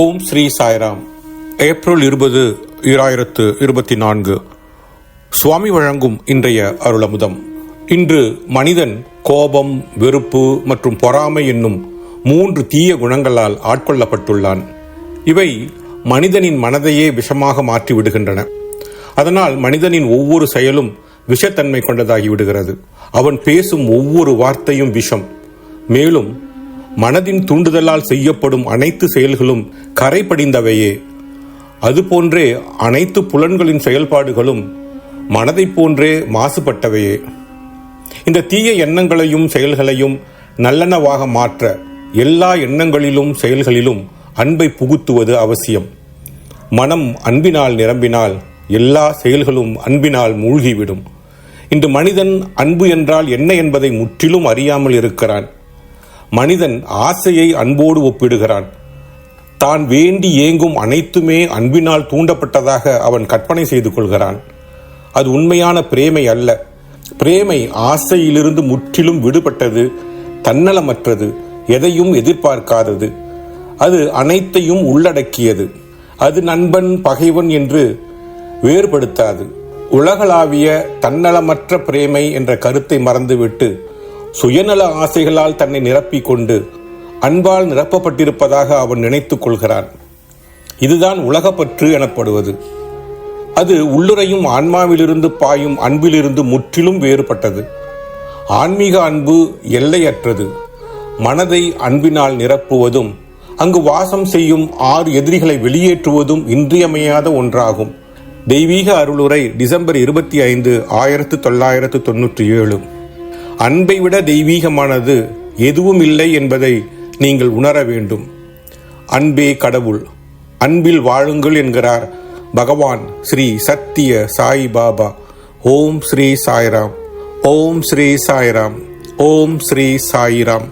ஓம் Sri Sairam. April 20, 2024 சுவாமி வழங்கும் இன்றைய அருளமுதம். இன்று மனிதன் கோபம், வெறுப்பு மற்றும் பொறாமை என்னும் 3 தீய குணங்களால் ஆட்கொள்ளப்பட்டுள்ளான். இவை மனிதனின் மனதையே விஷமாக மாற்றி விடுகின்றன. அதனால் மனிதனின் ஒவ்வொரு செயலும் விஷத்தன்மை கொண்டதாகி விடுகிறது. அவன் பேசும் ஒவ்வொரு வார்த்தையும் விஷம். மேலும் மனதின் தூண்டுதலால் செய்யப்படும் அனைத்து செயல்களும் கரை படிந்தவையே. அதுபோன்றே அனைத்து புலன்களின் செயல்பாடுகளும் மனதை போன்றே மாசுபட்டவையே. இந்த தீய எண்ணங்களையும் செயல்களையும் நல்லெண்ணவாக மாற்ற எல்லா எண்ணங்களிலும் செயல்களிலும் அன்பை புகுத்துவது அவசியம். மனம் அன்பினால் நிரம்பினால் எல்லா செயல்களும் அன்பினால் மூழ்கிவிடும். இன்று மனிதன் அன்பு என்றால் என்ன என்பதை முற்றிலும் அறியாமல் இருக்கிறான். மனிதன் ஆசையை அன்போடு ஒப்பிடுகிறான். தான் வேண்டி ஏங்கும் அனைத்துமே அன்பினால் தூண்டப்பட்டதாக அவன் கற்பனை செய்து கொள்கிறான். அது உண்மையான பிரேமை அல்ல. பிரேமை ஆசையிலிருந்து முற்றிலும் விடுபட்டது, தன்னலமற்றது, எதையும் எதிர்பார்க்காதது. அது அனைத்தையும் உள்ளடக்கியது. அது நண்பன், பகைவன் என்று வேறுபடுத்தாது. உலகளாவிய தன்னலமற்ற பிரேமை என்ற கருத்தை மறந்துவிட்டு சுயநல ஆசைகளால் தன்னை நிரப்பிக் கொண்டு அன்பால் நிரப்பப்பட்டிருப்பதாக அவன் நினைத்துக் கொள்கிறான். இதுதான் உலகப்பற்று எனப்படுவது. அது உள்ளுரையும் ஆன்மாவிலிருந்து பாயும் அன்பிலிருந்து முற்றிலும் வேறுபட்டது. ஆன்மீக அன்பு எல்லையற்றது. மனதை அன்பினால் நிரப்புவதும் அங்கு வாசம் செய்யும் 6 எதிரிகளை வெளியேற்றுவதும் இன்றியமையாத ஒன்றாகும். தெய்வீக அருளுரை டிசம்பர் 25, 1997. அன்பை விட தெய்வீகமானது எதுவும் இல்லை என்பதை நீங்கள் உணர வேண்டும். அன்பே கடவுள், அன்பில் வாழுங்கள் என்கிறார் பகவான் ஸ்ரீ சத்திய சாய் பாபா. ஓம் ஸ்ரீ சாய்ராம். ஓம் ஸ்ரீ சாய்ராம். ஓம் ஸ்ரீ சாய்ராம்.